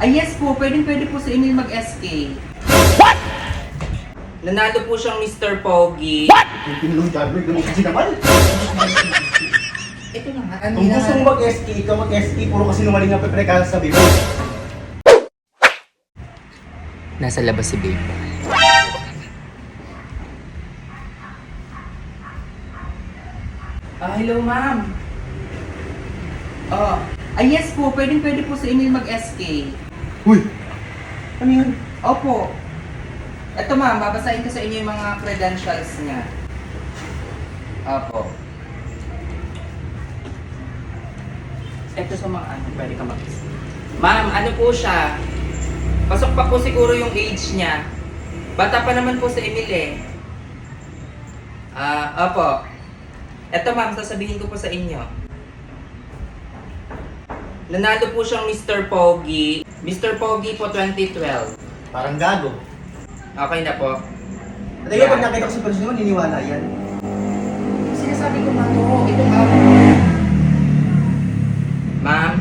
Ay yes po, pwede po sa inyo mag-SK. Nanalo po siyang Mr. Pogi. Yung pinulong gagawin, ganun kasi naman. Ito na nga. Kung gusto mo mag-SK, ikaw mag-SK, puro kasi numaling nga pepre sabi mo. Nasa labas si Babe. Hello ma'am. Ay yes po, pwede po sa inyo mag-SK. Uy! Ano yun? Opo. Ito ma'am, babasahin ko sa inyo yung mga credentials niya. Opo. Ito sa mga ano, pwede ka mag Ma'am, ano po siya? Pasok pa po siguro yung age niya. Bata pa naman po sa Emil eh. Opo. Ito ma'am, sasabihin ko po sa inyo. Nanalo po siyang Mr. Pogi. Mr. Pogi po 2012. Parang gago. Okay na po. At ikaw pag nakita ko sa person mo, niniwala yan. Sinasabi ko nga to, ito ma'am. Ma'am?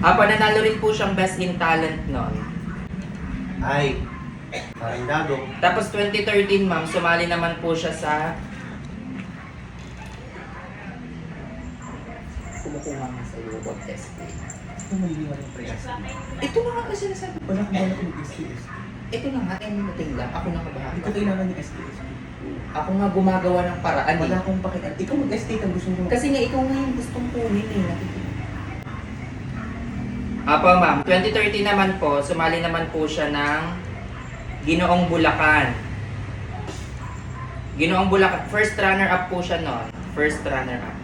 Pananalo rin po siyang Best in Talent noon. Ay, parang gago. Tapos 2013 ma'am, sumali naman po siya sa... Kumukuha nga sa iyo, contest. Ito maliliwan yung pre-SK. Ito na nga kasi sinasabi. Wala kang wala kong SK. Ito na nga, anything lang. Ako na Hindi ko kabahan. kailangan yung SK. Ako nga gumagawa ng paraan Wala eh. akong pakialam. Ikaw mag-SK ka gusto mo. Kasi nga ikaw nga yung gustong kunin eh. Ma'am. 2013 naman po, sumali naman po siya ng Ginoong Bulacan. Ginoong Bulacan. First runner-up po siya noon. First runner-up.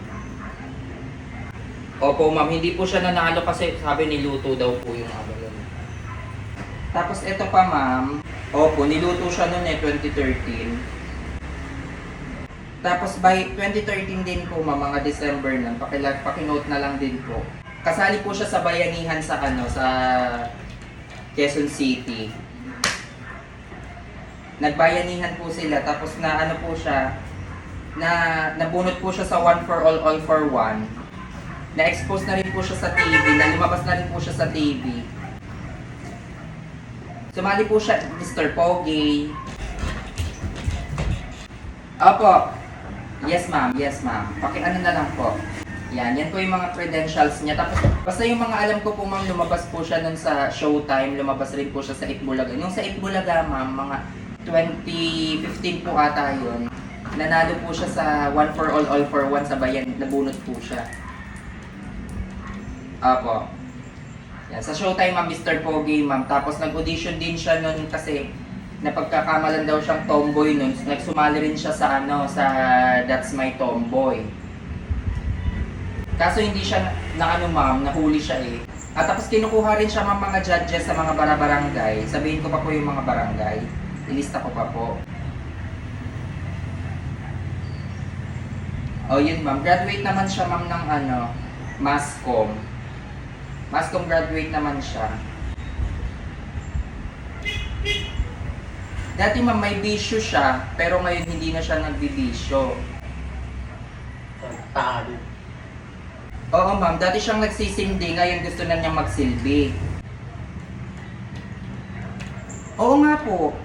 Opo ma'am, hindi po siya nanalo kasi sabi niluto daw po yung ano yun. Tapos ito pa ma'am, opo, niluto siya noon eh, 2013. Tapos by 2013 din po ma'am, mga December na, pakinote na lang din po. Kasali po siya sa bayanihan sa sa Quezon City. Nagbayanihan po sila, tapos na po siya, nabunot po siya sa One for All for One. Na-expose na rin po siya sa TV, lumabas na rin po siya sa TV. Sumali po siya, Mr. Pogi. Opo. Yes ma'am. Pakiano na lang po. Yan po yung mga credentials niya. Tapos, basta yung mga alam ko po ma'am, lumabas po siya nun sa Showtime, lumabas rin po siya sa Itbulaga. Yung sa Itbulaga ma'am, mga 2015 po ata yun. Nanalo po siya sa One for All for One sa bayan, nabunot po siya. Apo. Yan, sa Showtime ma'am, Mr. Pogi ma'am. Tapos nag-audition din siya nun kasi napagkakamalan daw siyang tomboy nun. Nagsumali rin siya sa sa That's My Tomboy. Kaso hindi siya ma'am, nahuli siya eh. At tapos kinukuha rin siya mga judges sa mga barangay. Sabihin ko pa po yung mga barangay. Ilista ko pa po. Yun ma'am. Graduate naman siya ma'am ng Mascom. Mascom graduate naman siya. Dati ma'am may bisyo siya, pero ngayon hindi na siya nagbibisyo. Talo. Oo ma'am, dati siyang nagsisindi, ngayon gusto na niyang magsilbi. Oo nga po.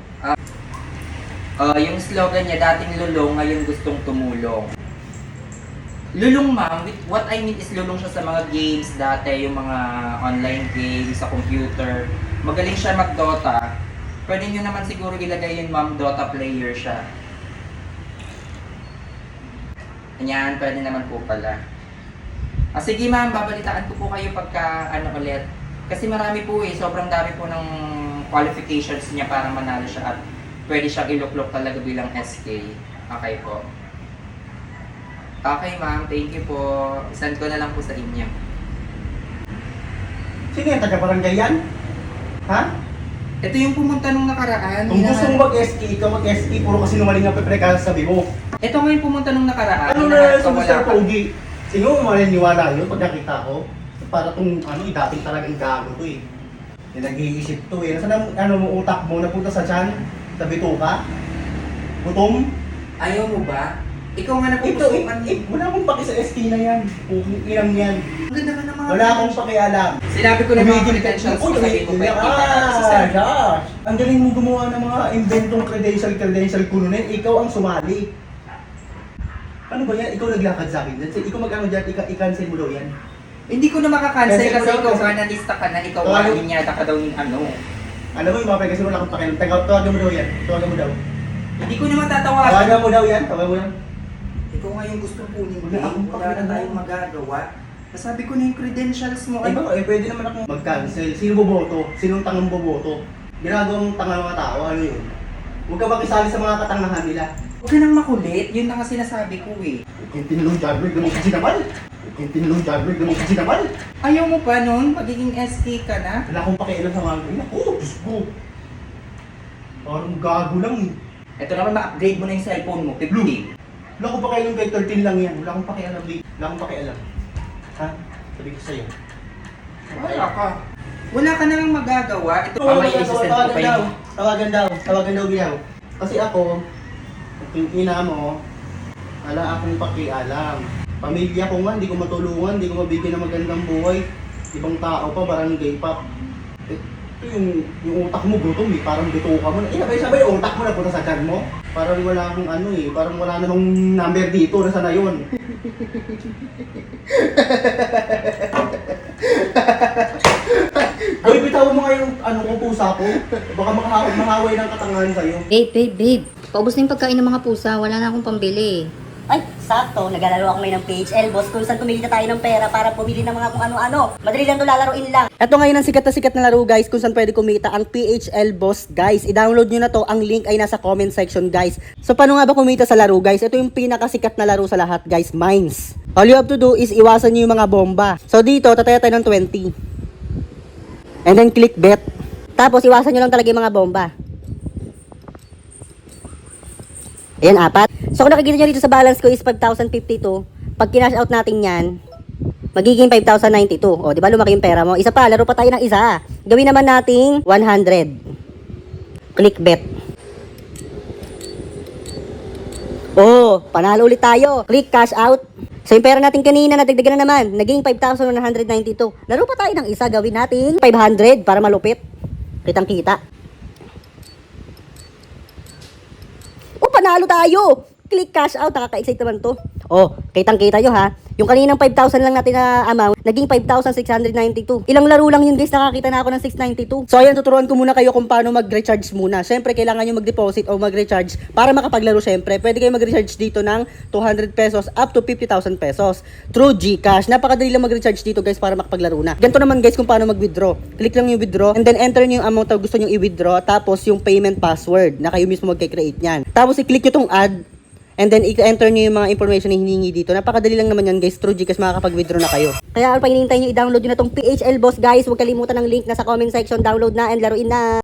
Yung slogan niya, dating lulong, ngayon gustong tumulong. Lulong ma'am, what I mean is lulong siya sa mga games dati, yung mga online games, sa computer. Magaling siya mag-Dota. Pwede nyo naman siguro ilagay yun ma'am, Dota player siya. Ayan, pwede naman po pala. Sige ma'am, babalitaan ko po kayo pagka ulit. Kasi marami po sobrang dami po ng qualifications niya para manalo siya at pwede siyang iluklok talaga bilang SK. Okay po. Okay ma'am, thank you po. Send ko na lang po sa inyo. Sino yung taga-barangay yan? Ha? Ito yung pumunta nung nakaraan. Kung gusto mo mag-SK, ikaw mag-SK, puro kasi numaling nga pepre sabi mo. Ito nga yung pumunta nung nakaraan. Ano na sa Mr. Pogi? Sino mo maniniwala yun pag nakita ko? Para itong dating talagang gago to eh. Yung nag-iisip to eh. Nasaan mo utak mo? Napunta sa tiyan? Sa bituka? Gutom? Ayaw mo ba? Ikaw nga Ito napupusukan wala akong paki sa SK na yan. Kung ilang yan. Ang ganda ka ng mga Wala akong pakialam. Sinabi ko na yung mga credentials ko, sabi ko pa yung kita na sa cellphone. Josh! Ang galing mo gumawa ng mga inventong credential kununin, ikaw ang sumali. Ano ba yan? Ikaw naglakad sa akin. Ikaw mag-ano dyan, i-cancel mo daw yan. Hindi ko na makakancel Cancel mo kasi daw, ikaw cancel. ka nalista ka na, ikaw Tawagin- alinyada ka daw ng ano. Alam mo yung mga kasi wala akong pakialam. Tawagan mo daw yan. Tawagan mo daw. Hindi ko naman tatawagan. Tawagan mo daw yan. Tawagan mo yan. Ikaw nga yung gusto kunin. Wala akong Wala na pakialam. tayong magagawa. Nasabi ko na yung credentials mo. Eh baka, pwede naman akong mag-cancel. Sino boboto? Sinong tangang boboto? Ginagawang tanga mga tao, ano yun? Huwag ka makisali sa mga katangahan nila. Huwag ka nang makulit. Yun na nga sinasabi ko eh. Huwag kayong tinulong judgment naman kasi naman. Huwag kayong tinulong judgment naman kasi naman. Ayaw mo pa nun? Magiging SK ka na? Wala akong pakialam sa mga ganyan. Oh, Diyos ko. Parang gago lang eh. Ito naman, ma-upgrade mo na yung cellphone mo. 15. Wala akong pakialam kay 13 lang yan. Wala akong pakialam. Wala akong pakialam. Ha? Sabi ko sa'yo. Wala ka. Wala ka nang magagawa. Ito pa Tawagan may daw, assistant ko tawagan pa daw. yun. Tawagan daw biyaw. Kasi ako, yung ina mo, wala akong pakialam. Pamilya ko nga, hindi ko matulungan, hindi ko mabigyan ng magandang buhay. Ibang tao pa, barangay pa. Ito yung utak mo gutom eh, parang bito ka mo. Sabay yung utak mo na punta sa tiyan mo. Parang wala akong ano eh, parang wala namang number dito, nasa na yun. Boy, bitawan mo nga yung ano kong pusa ko. Baka mahaway ng katangahan sa'yo. Babe. Paubos na yung pagkain ng mga pusa. Wala na akong pambili. Ay, sakto. Naglalaro ako ngayon ng PHL, boss. Kung saan kumilita tayo ng pera para pumili ng mga kung ano-ano. Madali lang to lalaroin lang. Ito ngayon ang sikat na laro guys kung saan pwede kumita ang PHL Boss guys. I-download nyo na to. Ang link ay nasa comment section guys. So paano nga ba kumita sa laro guys? Ito yung pinakasikat na laro sa lahat guys, Mines. All you have to do is iwasan nyo yung mga bomba. So dito, tataya tayo ng 20. And then click bet. Tapos iwasan nyo lang talaga yung mga bomba. Ayan, 4. So kung nakikita nyo dito sa balance ko is 5,052. Pag kinash out natin yan, magiging 5,092. O, di ba lumaki yung pera mo? Isa pa, laro pa tayo ng isa. Gawin naman nating 100. Click bet. Oh, panalo ulit tayo. Click cash out. So yung pera natin kanina, nadagdagan na naman. Naging 5,192. Laro pa tayo ng isa. Gawin natin 500 para malupit. Kitang kita. Oh, panalo tayo! Click cash out, nakaka-excite naman to. Oh, kitang-kita nyo ha. Yung kaninang 5,000 lang natin na amount, naging 5,692. Ilang laro lang yun guys, nakakita na ako ng 692. So ayan, tuturuan ko muna kayo kung paano mag-recharge muna. Siyempre, kailangan nyo mag-deposit o mag-recharge para makapaglaro siyempre. Pwede kayo mag-recharge dito ng 200 pesos up to 50,000 pesos through GCash. Napakadali lang mag-recharge dito guys para makapaglaro na. Ganito naman guys kung paano mag-withdraw. Click lang yung withdraw and then enter nyo yung amount na gusto nyo i-withdraw tapos yung payment password na kayo mismo mag-create nyan. Tapos i-click nyo tong add. And then, i-enter nyo yung mga information na hinihingi dito. Napakadali lang naman yan, guys. Through Gcash, makakapag-withdraw na kayo. Kaya, pa hinihintay nyo, i-download nyo na tong PHL Boss, guys. Huwag kalimutan ng link na sa comment section. Download na and laruin na.